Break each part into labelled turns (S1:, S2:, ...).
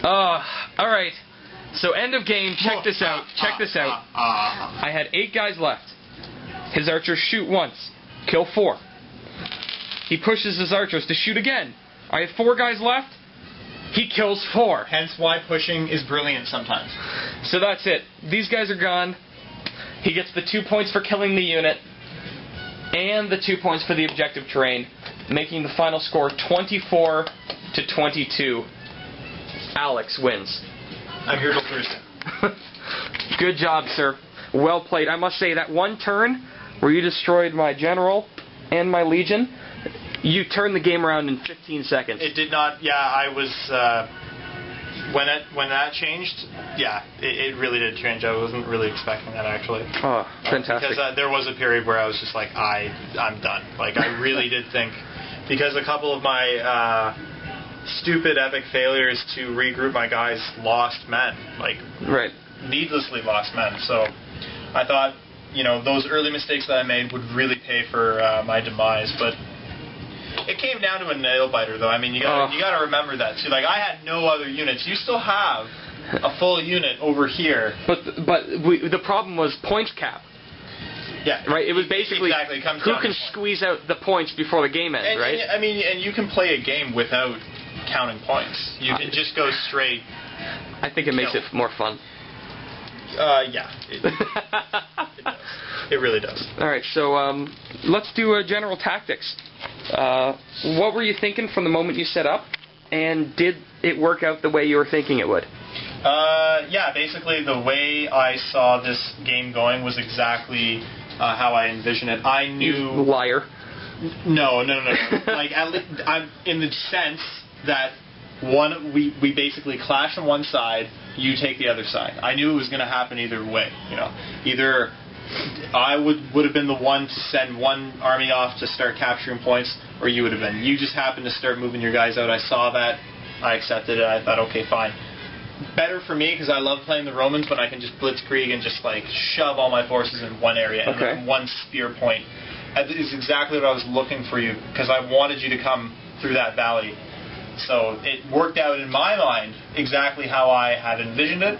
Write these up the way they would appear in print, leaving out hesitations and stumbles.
S1: Alright. So end of game, check this out. I had 8 guys left. His archers shoot once. Kill 4. He pushes his archers to shoot again. I have 4 guys left. He kills 4.
S2: Hence why pushing is brilliant sometimes.
S1: So that's it. These guys are gone. He gets the 2 points for killing the unit. And the 2 points for the objective terrain. Making the final score 24-22. Alex wins.
S2: I'm here till Thursday.
S1: Good job, sir. Well played. I must say, that one turn where you destroyed my general and my legion, you turned the game around in 15 seconds.
S2: It did not. Yeah, I was. When that changed, yeah, it really did change. I wasn't really expecting that, actually.
S1: Oh, fantastic.
S2: Because there was a period where I was just like, I'm done. Like, I really did think, because a couple of my stupid epic failures to regroup my guys lost men, like needlessly lost men. So I thought, those early mistakes that I made would really pay for my demise. But it came down to a nail biter, though. I mean, you gotta remember that too. Like, I had no other units. You still have a full unit over here.
S1: But the problem was points cap.
S2: Yeah.
S1: Right. It was basically who can squeeze out the points before the game ends, right?
S2: And you can play a game without counting points. You can just go straight.
S1: I think it makes it more fun.
S2: Yeah. It does. It really does.
S1: All right. So let's do general tactics. What were you thinking from the moment you set up, and did it work out the way you were thinking it would?
S2: Yeah, basically the way I saw this game going was exactly how I envisioned it. I knew...
S1: You liar.
S2: No. Like, I'm in the sense that we basically clash on one side, you take the other side. I knew it was going to happen either way. Either I would have been the one to send one army off to start capturing points, or you would have been. You just happened to start moving your guys out. I saw that. I accepted it. I thought, okay, fine. Better for me, because I love playing the Romans when I can just blitzkrieg and just like shove all my forces in one area and then one spear point. That is exactly what I was looking for you, because I wanted you to come through that valley. So it worked out in my mind exactly how I had envisioned it.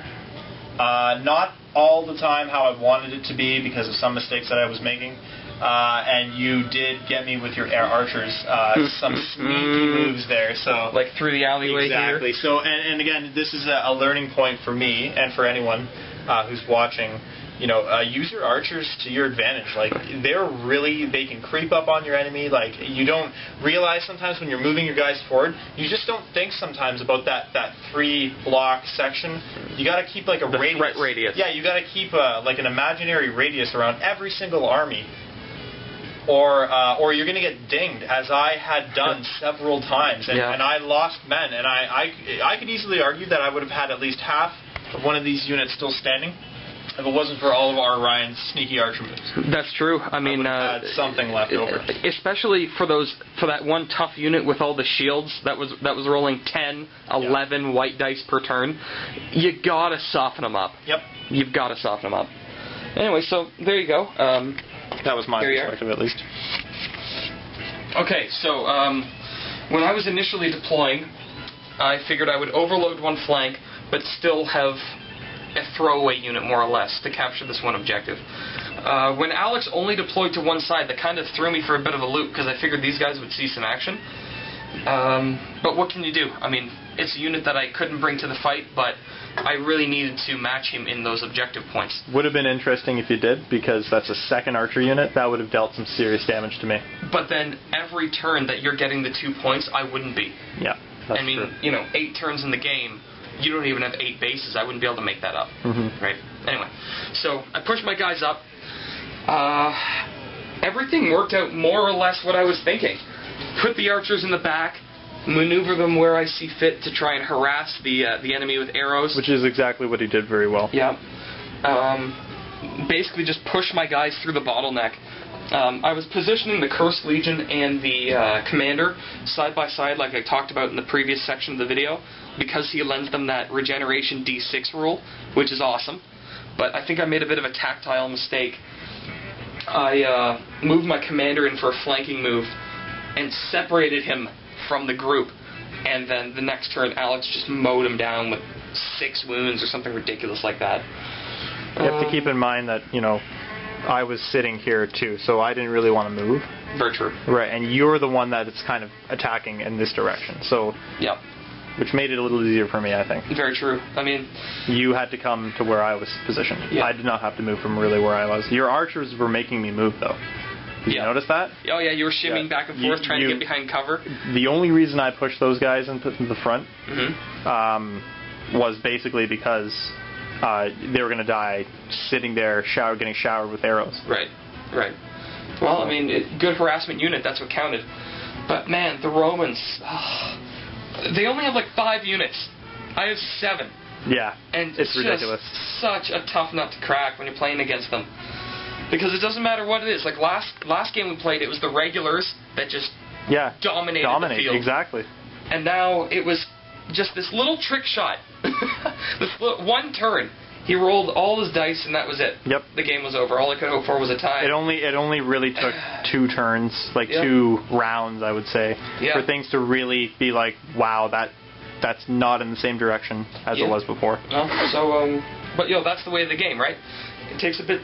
S2: Not all the time how I wanted it to be because of some mistakes that I was making. And you did get me with your air archers. Some sneaky moves there. So
S1: like through the alleyway
S2: exactly.
S1: here?
S2: So, and again, this is a learning point for me and for anyone who's watching. Use your archers to your advantage. Like, they can creep up on your enemy. Like, you don't realize sometimes when you're moving your guys forward, you just don't think sometimes about that 3-block section. You got to keep like a radius.
S1: Threat radius.
S2: Yeah, you got to keep like an imaginary radius around every single army. Or you're going to get dinged, as I had done several times, and I lost men. And I could easily argue that I would have had at least half of one of these units still standing if it wasn't for all of our Ryan's sneaky archer moves.
S1: That's true. I mean,
S2: had something left over.
S1: Especially for that one tough unit with all the shields that was rolling 10, 11 white dice per turn. You gotta soften them up.
S2: Yep.
S1: You've got to soften them up. Anyway, so there you go.
S2: That was my perspective, at least.
S1: Okay, so when I was initially deploying, I figured I would overload one flank, but still have a throwaway unit, more or less, to capture this one objective. When Alex only deployed to one side, that kind of threw me for a bit of a loop, because I figured these guys would see some action. But what can you do? I mean, it's a unit that I couldn't bring to the fight, but I really needed to match him in those objective points.
S2: Would have been interesting if you did, because that's a second archer unit. That would have dealt some serious damage to me.
S1: But then every turn that you're getting the 2 points, I wouldn't be.
S2: Yeah, that's true.
S1: 8 turns in the game, you don't even have 8 bases. I wouldn't be able to make that up. Right? Anyway, so I pushed my guys up. Everything worked out more or less what I was thinking. Put the archers in the back, maneuver them where I see fit to try and harass the enemy with arrows.
S2: Which is exactly what he did very well.
S1: Yeah. Basically just push my guys through the bottleneck. I was positioning the Cursed Legion and the Commander side by side like I talked about in the previous section of the video, because he lends them that regeneration D6 rule, which is awesome. But I think I made a bit of a tactile mistake. I moved my Commander in for a flanking move and separated him from the group. and then the next turn Alex just mowed him down with 6 wounds or something ridiculous like that.
S2: You have to keep in mind that, you know, I was sitting here too, so I didn't really want to move.
S1: Very true.
S2: Right, and you're the one that is kind of attacking in this direction, so...
S1: Yep.
S2: Which made it a little easier for me, I think.
S1: Very true. I mean...
S2: You had to come to where I was positioned.
S1: Yeah.
S2: I did not have to move from really where I was. Your archers were making me move, though. Did you notice that?
S1: Oh, yeah, you were shimmying back and forth trying to get behind cover.
S2: The only reason I pushed those guys into the front was basically because they were going to die sitting there getting showered with arrows.
S1: Right, right. Well, I mean, good harassment unit, that's what counted. But, man, the Romans... they only have like 5 units. I have 7.
S2: Yeah,
S1: and
S2: it's ridiculous.
S1: Such a tough nut to crack when you're playing against them. Because it doesn't matter what it is. Like last game we played, it was the regulars that just dominated the field.
S2: Exactly.
S1: And now it was just this little trick shot. This one turn. He rolled all his dice and that was it. Yep. The game was over. All I could hope for was a tie.
S2: It only really took 2 turns, like 2 rounds, I would say, for things to really be like, wow, that's not in the same direction as it was before.
S1: But that's the way of the game, right? It takes a bit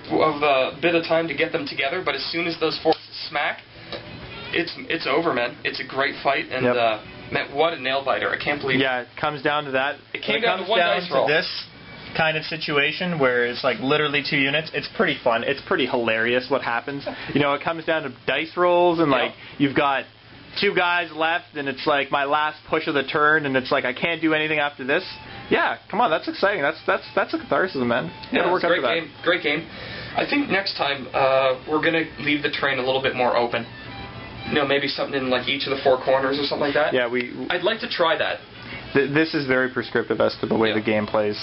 S1: of time to get them together, but as soon as those forces smack, it's over, man. It's a great fight, and man, what a nail biter! I can't believe.
S2: Yeah, it comes down to that.
S1: It came down to one dice roll.
S2: This kind of situation where it's like literally 2 units. It's pretty fun. It's pretty hilarious what happens. You know, it comes down to dice rolls, and like you've got 2 guys left, and it's like my last push of the turn, and it's like I can't do anything after this. Yeah, come on, that's exciting. That's a catharsis, man.
S1: Yeah, it's a great game. Great game. I think next time we're gonna leave the terrain a little bit more open. You know, maybe something in like each of the 4 corners or something like that.
S2: Yeah,
S1: I'd like to try that.
S2: This is very prescriptive as to the way the game plays.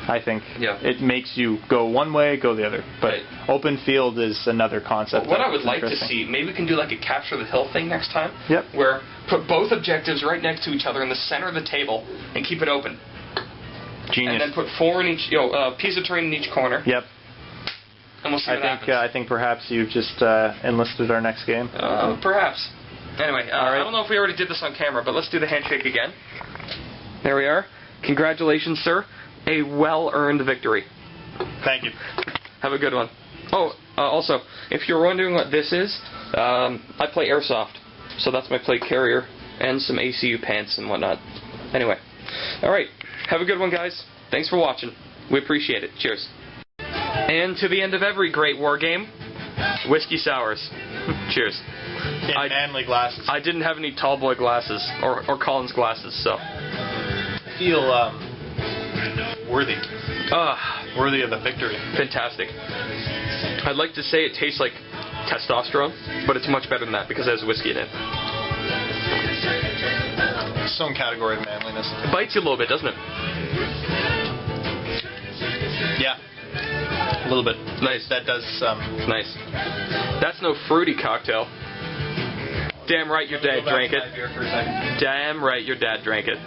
S2: I think it makes you go one way, go the other. But open field is another concept.
S1: What I would like to see, maybe we can do like a capture the hill thing next time.
S2: Yep.
S1: Where put both objectives right next to each other in the center of the table and keep it open.
S2: Genius.
S1: And then put 4 in each, piece of terrain in each corner.
S2: Yep.
S1: And we'll see what happens.
S2: I think perhaps you've just enlisted our next game.
S1: Perhaps. Anyway, I don't know if we already did this on camera, but let's do the handshake again. There we are. Congratulations, sir. A well-earned victory.
S2: Thank you.
S1: Have a good one. Oh, also, if you're wondering what this is, I play Airsoft. So that's my plate carrier and some ACU pants and whatnot. Anyway. Alright. Have a good one, guys. Thanks for watching. We appreciate it. Cheers. And to the end of every great war game, whiskey sours. Cheers.
S2: In manly glasses.
S1: I didn't have any tall boy glasses or Collins glasses, so.
S2: I feel worthy. Worthy of the victory.
S1: Fantastic. I'd like to say it tastes like testosterone, but it's much better than that because it has whiskey in it.
S2: Some category of manliness.
S1: It bites you a little bit, doesn't it?
S2: Yeah. A little bit.
S1: Nice.
S2: That does
S1: nice. That's no fruity cocktail. Damn right your dad drank it. Damn right your dad drank it.